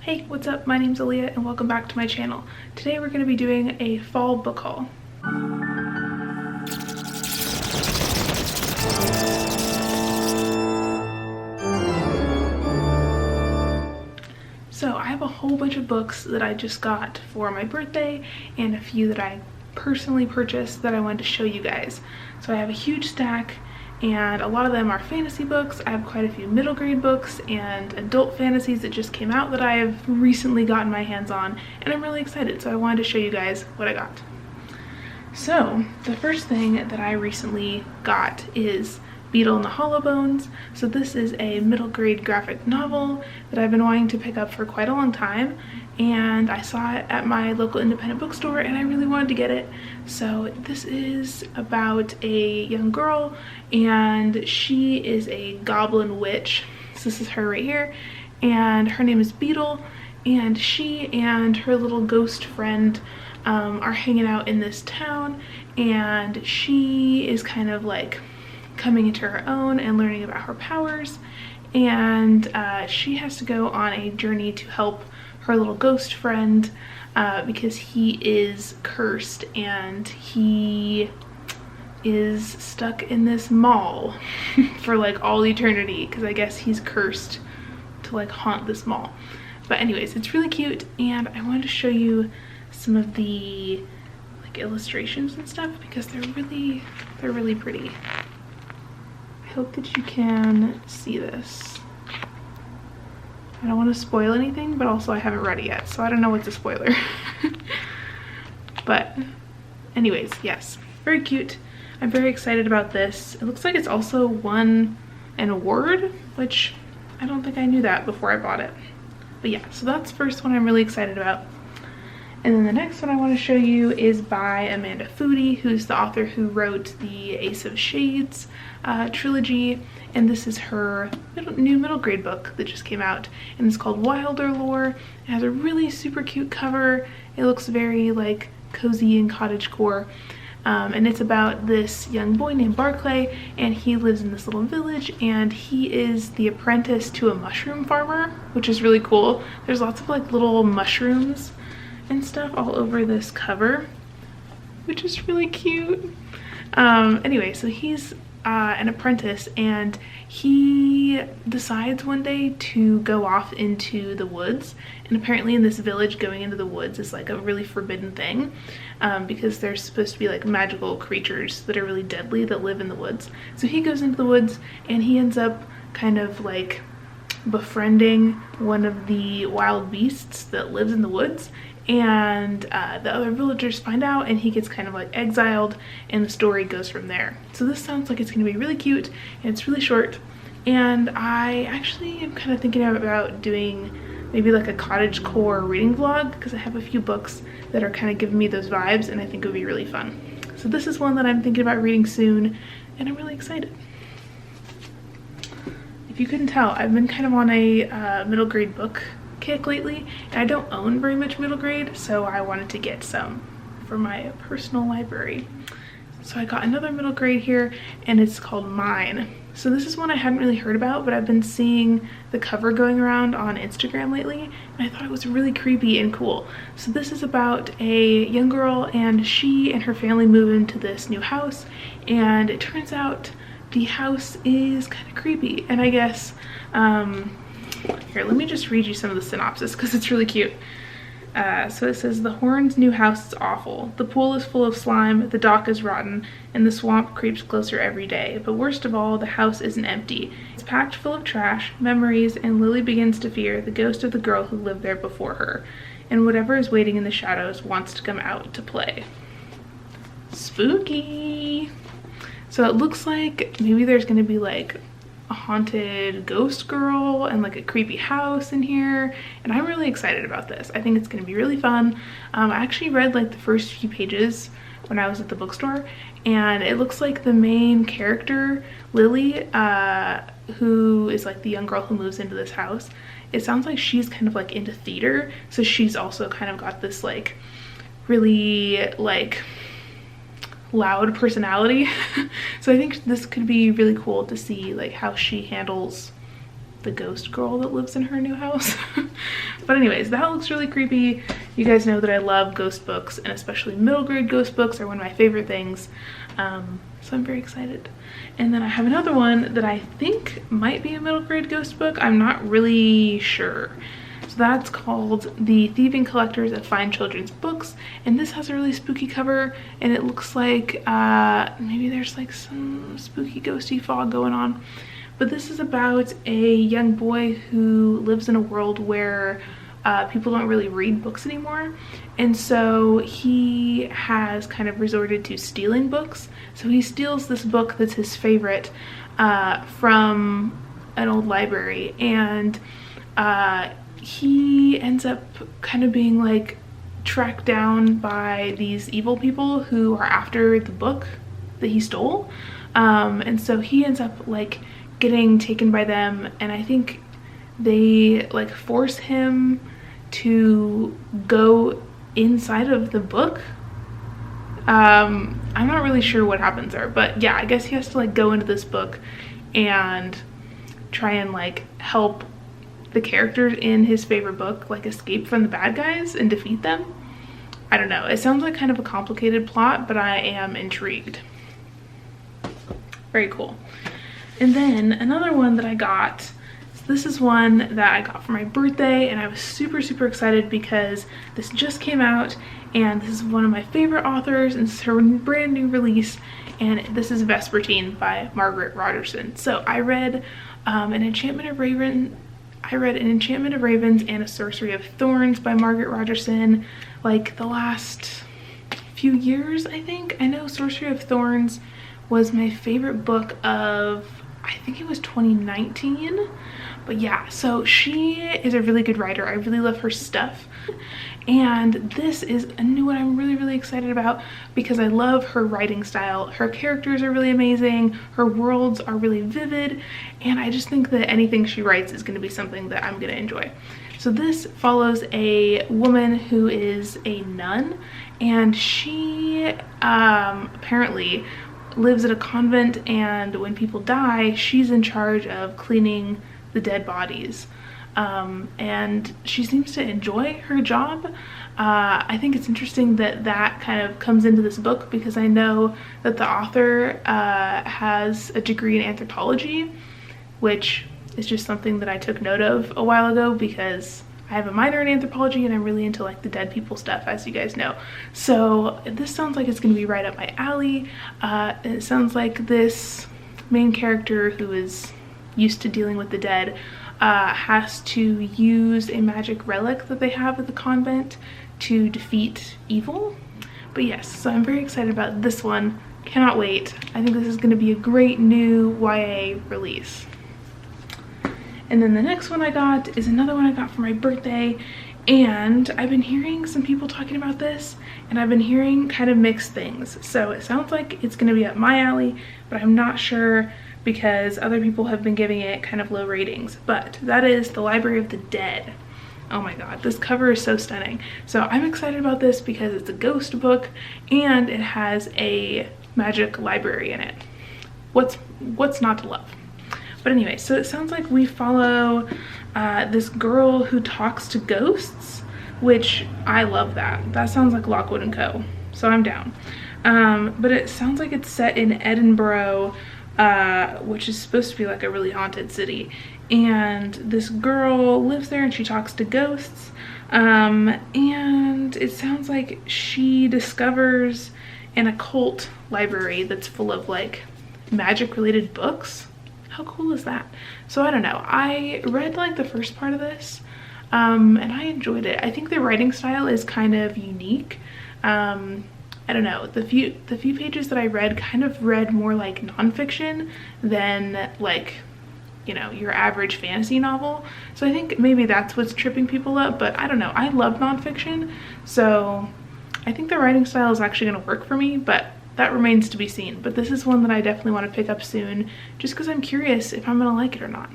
Hey, what's up? My name's Aaliyah and welcome back to my channel. Today we're going to be doing a fall book haul. So I have a whole bunch of books that I just got for my birthday and a few that I personally purchased that I wanted to show you guys. So I have a huge stack and a lot of them are fantasy books. I have quite a few middle grade books and adult fantasies that just came out that I have recently gotten my hands on, and I'm really excited, so I wanted to show you guys what I got. So the first thing that I recently got is Beetle and the Hollow Bones. So this is a middle grade graphic novel that I've been wanting to pick up for quite a long time, and I saw it at my local independent bookstore and I really wanted to get it. So this is about a young girl and she is a goblin witch. So this is her right here, and her name is Beetle, and she and her little ghost friend are hanging out in this town, and she is kind of like coming into her own and learning about her powers, and she has to go on a journey to help her little ghost friend because he is cursed and he is stuck in this mall for like all eternity, because I guess he's cursed to like haunt this mall. But anyways, it's really cute and I wanted to show you some of the like illustrations and stuff because they're really pretty. I hope that you can see this. I don't want to spoil anything, but also I haven't read it yet, so I don't know what's a spoiler. But anyways, yes, very cute. I'm very excited about this. It looks like it's also won an award, which I don't think I knew that before I bought it. But yeah, so that's the first one I'm really excited about. And then the next one I want to show you is by Amanda Foody, who's the author who wrote the Ace of Shades trilogy, and this is her new middle grade book that just came out, and it's called Wilder Lore. It has a really super cute cover. It looks very like cozy and cottagecore, and it's about this young boy named Barclay, and he lives in this little village, and he is the apprentice to a mushroom farmer, which is really cool. There's lots of like little mushrooms and stuff all over this cover, which is really cute. Anyway, so he's an apprentice, and he decides one day to go off into the woods, and apparently in this village going into the woods is like a really forbidden thing, because there's supposed to be like magical creatures that are really deadly that live in the woods. So he goes into the woods and he ends up kind of like befriending one of the wild beasts that lives in the woods, and the other villagers find out and he gets kind of like exiled, and the story goes from there. So this sounds like it's going to be really cute, and it's really short, and I actually am kind of thinking about doing maybe like a cottagecore reading vlog, because I have a few books that are kind of giving me those vibes and I think it would be really fun. So this is one that I'm thinking about reading soon and I'm really excited. If you couldn't tell, I've been kind of on a middle grade book kick lately, and I don't own very much middle grade, so I wanted to get some for my personal library. So I got another middle grade here, and it's called Mine. So this is one I hadn't really heard about, but I've been seeing the cover going around on Instagram lately, and I thought it was really creepy and cool. So this is about a young girl, and she and her family move into this new house, and it turns out the house is kind of creepy, and I guess here, let me just read you some of the synopsis because it's really cute. So it says, the Horns' new house is awful. The pool is full of slime, the dock is rotten, and the swamp creeps closer every day. But worst of all, the house isn't empty. It's packed full of trash, memories, and Lily begins to fear the ghost of the girl who lived there before her. And whatever is waiting in the shadows wants to come out to play. Spooky! So it looks like maybe there's going to be like a haunted ghost girl and like a creepy house in here, and I'm really excited about this. I think it's going to be really fun. I actually read like the first few pages when I was at the bookstore, and it looks like the main character, Lily, who is like the young girl who moves into this house, it sounds like she's kind of like into theater, so she's also kind of got this like really like loud personality. So I think this could be really cool to see like how she handles the ghost girl that lives in her new house. But anyways, that looks really creepy. You guys know that I love ghost books, and especially middle grade ghost books are one of my favorite things. So I'm very excited. And then I have another one that I think might be a middle grade ghost book. I'm not really sure. So that's called The Thieving Collectors of Fine Children's Books, and this has a really spooky cover, and it looks like maybe there's like some spooky ghosty fog going on. But this is about a young boy who lives in a world where people don't really read books anymore, and so he has kind of resorted to stealing books. So he steals this book that's his favorite from an old library, and he ends up kind of being like tracked down by these evil people who are after the book that he stole, and so he ends up like getting taken by them, and I think they like force him to go inside of the book. I'm not really sure what happens there, but yeah, I guess he has to like go into this book and try and like help the characters in his favorite book like escape from the bad guys and defeat them. I don't know, it sounds like kind of a complicated plot, but I am intrigued. Very cool. And then another one that I got, this is one that I got for my birthday, and I was super excited because this just came out, and this is one of my favorite authors, and it's her brand new release, and this is Vespertine by Margaret Rogerson. So I read An Enchantment of Ravens and A Sorcery of Thorns by Margaret Rogerson like the last few years, I think. I know Sorcery of Thorns was my favorite book of, I think it was 2019. But yeah, so she is a really good writer. I really love her stuff. And this is a new one I'm really excited about because I love her writing style. Her characters are really amazing, her worlds are really vivid, and I just think that anything she writes is going to be something that I'm going to enjoy. So this follows a woman who is a nun, and she apparently lives at a convent, and when people die, she's in charge of cleaning the dead bodies. And she seems to enjoy her job. I think it's interesting that that kind of comes into this book because I know that the author has a degree in anthropology, which is just something that I took note of a while ago because I have a minor in anthropology and I'm really into like the dead people stuff, as you guys know. So this sounds like it's going to be right up my alley. It sounds like this main character who is used to dealing with the dead has to use a magic relic that they have at the convent to defeat evil. But yes, so I'm very excited about this one. Cannot wait. I think this is going to be a great new YA release. And then the next one I got is another one I got for my birthday, and I've been hearing some people talking about this, and I've been hearing kind of mixed things. So it sounds like it's going to be up my alley, but I'm not sure because other people have been giving it kind of low ratings. But that is The Library of the Dead. Oh my god, this cover is so stunning. So I'm excited about this because it's a ghost book and it has a magic library in it. What's not to love? But anyway, so it sounds like we follow this girl who talks to ghosts, which I love that. That sounds like Lockwood & Co. So I'm down. But it sounds like it's set in Edinburgh, which is supposed to be like a really haunted city. And this girl lives there and she talks to ghosts. And it sounds like she discovers an occult library that's full of like magic related books. How cool is that? So I don't know. I read like the first part of this and I enjoyed it. I think the writing style is kind of unique. I don't know, the few pages that I read kind of read more like nonfiction than like, you know, your average fantasy novel. So I think maybe that's what's tripping people up, but I don't know. I love nonfiction, so I think the writing style is actually going to work for me, but that remains to be seen. But this is one that I definitely want to pick up soon just because I'm curious if I'm going to like it or not.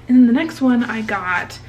And then the next one I got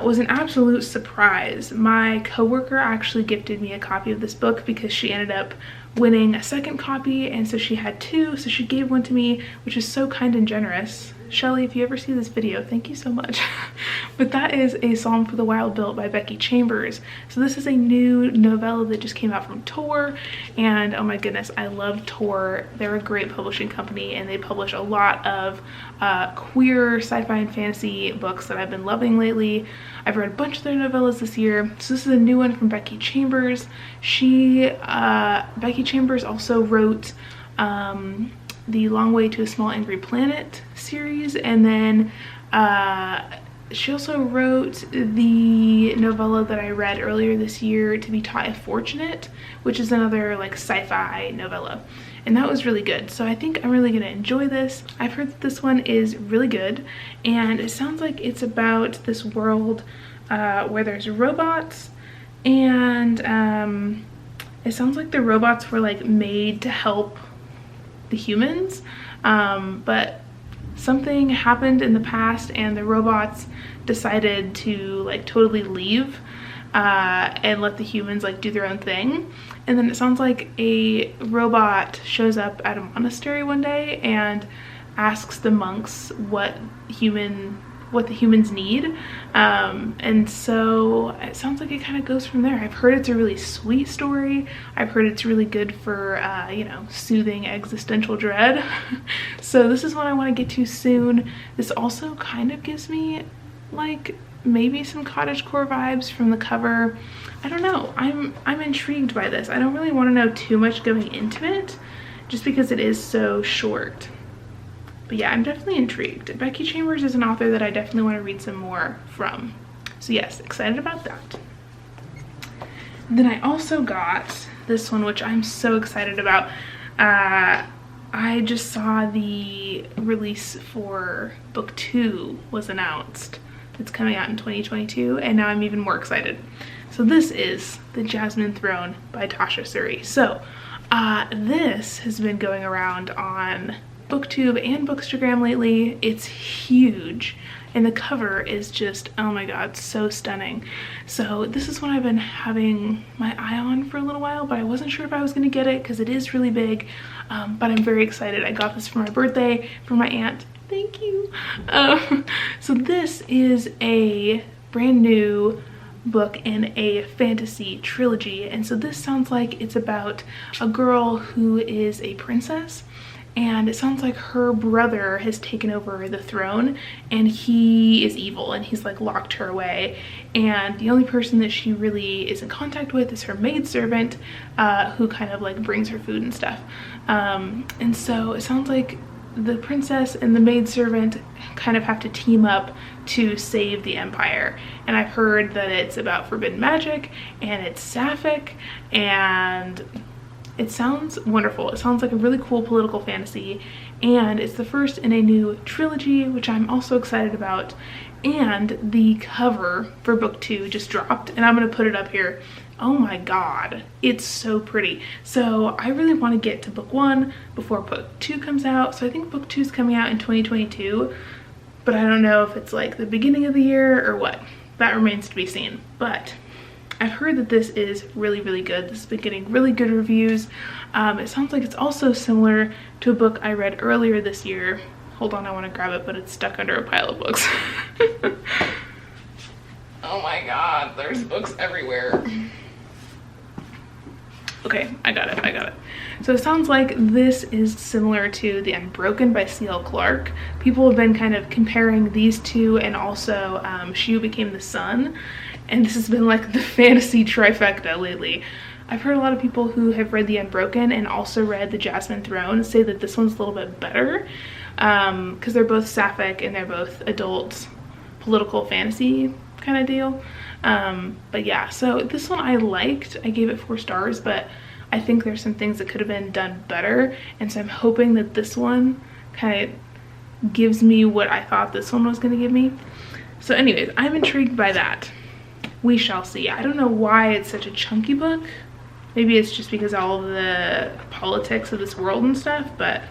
was an absolute surprise. My coworker actually gifted me a copy of this book because she ended up winning a second copy, and so she had two, so she gave one to me, which is so kind and generous. Shelly, if you ever see this video, thank you so much. But that is A Psalm for the Wild Built by Becky Chambers. So this is a new novella that just came out from Tor, and oh my goodness, I love Tor. They're a great publishing company, and they publish a lot of queer sci-fi and fantasy books that I've been loving lately. I've read a bunch of their novellas this year. So this is a new one from Becky Chambers. Becky Chambers also wrote the Long Way to a Small Angry Planet series, and then she also wrote the novella that I read earlier this year, To Be Taught If Fortunate, which is another like sci-fi novella, and that was really good. So I think I'm really gonna enjoy this. I've heard that this one is really good, and it sounds like it's about this world where there's robots, and it sounds like the robots were like made to help the humans, but something happened in the past and the robots decided to like totally leave and let the humans like do their own thing. And then it sounds like a robot shows up at a monastery one day and asks the monks what the humans need, and so it sounds like it kind of goes from there. I've heard it's a really sweet story. I've heard it's really good for you know, soothing existential dread. So this is one I want to get to soon. This also kind of gives me like maybe some cottagecore vibes from the cover. I don't know, I'm intrigued by this. I don't really want to know too much going into it just because it is so short. But yeah, I'm definitely intrigued. Becky Chambers is an author that I definitely want to read some more from. So yes, excited about that. Then I also got this one, which I'm so excited about. I just saw the release for book 2 was announced. It's coming out in 2022, and now I'm even more excited. So this is The Jasmine Throne by Tasha Suri. So this has been going around on booktube and bookstagram lately. It's huge, and the cover is just, oh my god, so stunning. So this is one I've been having my eye on for a little while, but I wasn't sure if I was going to get it because it is really big, but I'm very excited. I got this for my birthday from my aunt. Thank you. So this is a brand new book in a fantasy trilogy, and so this sounds like it's about a girl who is a princess, and it sounds like her brother has taken over the throne, and he is evil, and he's like locked her away, and the only person that she really is in contact with is her maidservant, who kind of like brings her food and stuff. And so it sounds like the princess and the maidservant kind of have to team up to save the empire, and I've heard that it's about forbidden magic, and it's sapphic, and it sounds wonderful. It sounds like a really cool political fantasy, and it's the first in a new trilogy, which I'm also excited about. And the cover for book 2 just dropped, and I'm gonna put it up here. Oh my god, it's so pretty. So I really want to get to book 1 before book 2 comes out. So I think book 2 is coming out in 2022, but I don't know if it's like the beginning of the year or what. That remains to be seen. But I've heard that this is really, really good. This has been getting really good reviews. It sounds like it's also similar to a book I read earlier this year. Hold on, I want to grab it, but it's stuck under a pile of books. Oh my god, there's books everywhere. Okay, I got it. So it sounds like this is similar to The Unbroken by C.L. Clarke. People have been kind of comparing these two, and also She Who Became the Sun. And this has been like the fantasy trifecta lately. I've heard a lot of people who have read The Unbroken and also read The Jasmine Throne say that this one's a little bit better, because they're both sapphic and they're both adult political fantasy kind of deal. But yeah, so this one I liked. I gave it 4 stars, but I think there's some things that could have been done better, and so I'm hoping that this one kind of gives me what I thought this one was going to give me. So anyways, I'm intrigued by that. We shall see. I don't know why it's such a chunky book. Maybe it's just because of all of the politics of this world and stuff, but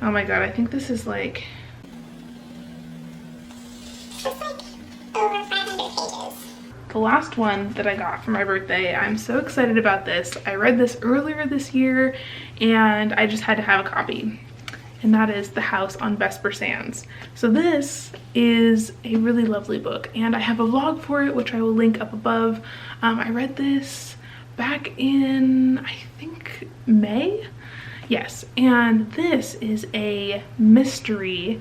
oh my god, I think this is like over 500 pages. The last one that I got for my birthday, I'm so excited about this. I read this earlier this year and I just had to have a copy. and that is The House on Vesper Sands. So this is a really lovely book, and I have a vlog for it, which I will link up above. I read this back in, I think, May? Yes, and this is a mystery,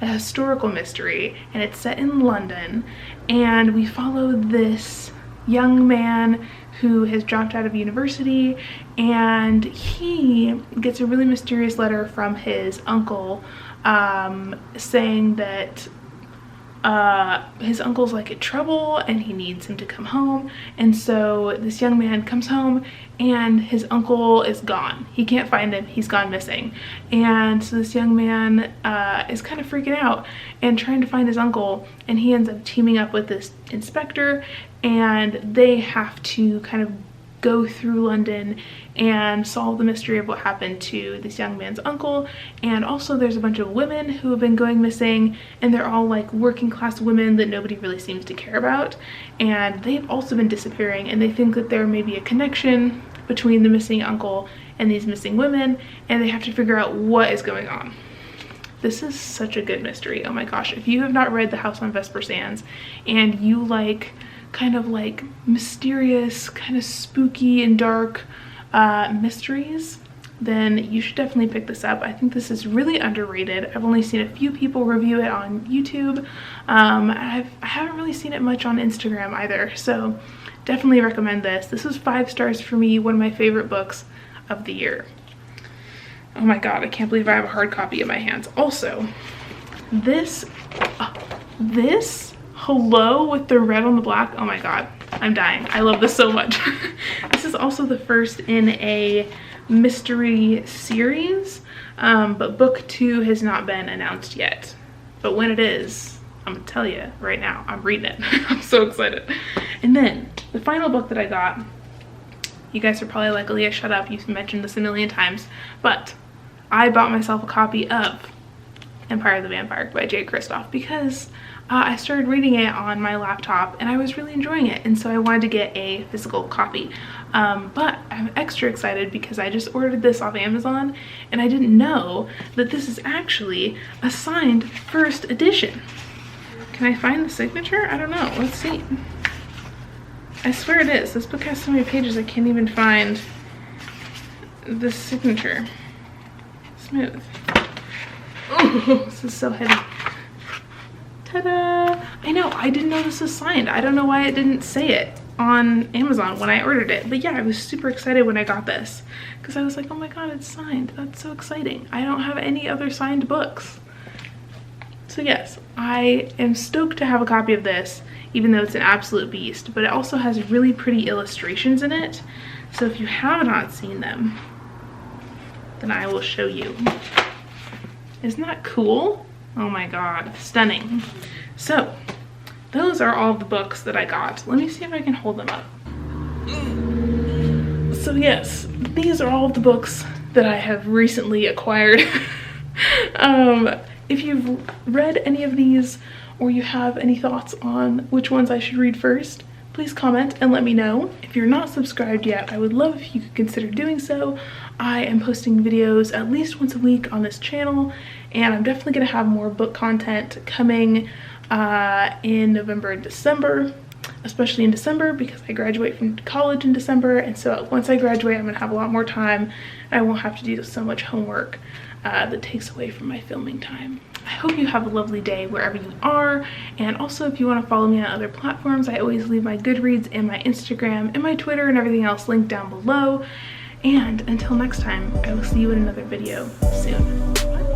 a historical mystery, and it's set in London, and we follow this young man who has dropped out of university, and he gets a really mysterious letter from his uncle saying that his uncle's like in trouble and he needs him to come home. And so this young man comes home and his uncle is gone. He can't find him, he's gone missing. And so this young man is kind of freaking out and trying to find his uncle, and he ends up teaming up with this inspector, and they have to kind of go through London and solve the mystery of what happened to this young man's uncle. And also there's a bunch of women who have been going missing, and they're all like working class women that nobody really seems to care about, and they've also been disappearing, and they think that there may be a connection between the missing uncle and these missing women, and they have to figure out what is going on. This is such a good mystery. Oh my gosh, if you have not read The House on Vesper Sands and you like kind of like mysterious, kind of spooky and dark mysteries, then you should definitely pick this up. I think this is really underrated. I've only seen a few people review it on YouTube. I haven't really seen it much on Instagram either, so definitely recommend this. This was 5 stars for me, one of my favorite books of the year. Oh my god, I can't believe I have a hard copy in my hands. Also, this Hello with the red on the black, oh my god, I'm dying. I love this so much. This is also the first in a mystery series, but book 2 has not been announced yet. But when it is, I'm gonna tell you right now, I'm reading it. I'm so excited. And then the final book that I got, you guys are probably like, Aaliyah, shut up, you've mentioned this a million times, but I bought myself a copy of Empire of the Vampire by Jay Kristoff because I started reading it on my laptop and I was really enjoying it, and so I wanted to get a physical copy. But I'm extra excited because I just ordered this off Amazon, and I didn't know that this is actually a signed first edition. Can I find the signature? I don't know. Let's see. I swear it is. This book has so many pages I can't even find the signature. Smooth. Oh, this is so heavy. Ta-da! I know, I didn't know this was signed. I don't know why it didn't say it on Amazon when I ordered it. But yeah, I was super excited when I got this because I was like, oh my god, it's signed. That's so exciting. I don't have any other signed books. So yes, I am stoked to have a copy of this, even though it's an absolute beast. But it also has really pretty illustrations in it. So if you have not seen them, then I will show you. Isn't that cool? Oh my god, stunning. So those are all the books that I got. Let me see if I can hold them up. So yes, these are all of the books that I have recently acquired. If you've read any of these or you have any thoughts on which ones I should read first, please comment and let me know. If you're not subscribed yet, I would love if you could consider doing so. I am posting videos at least once a week on this channel, and I'm definitely going to have more book content coming in November and December, especially in December because I graduate from college in December, and so once I graduate I'm going to have a lot more time and I won't have to do so much homework that takes away from my filming time. I hope you have a lovely day wherever you are, and also if you want to follow me on other platforms, I always leave my Goodreads and my Instagram and my Twitter and everything else linked down below. And until next time, I will see you in another video soon. Bye.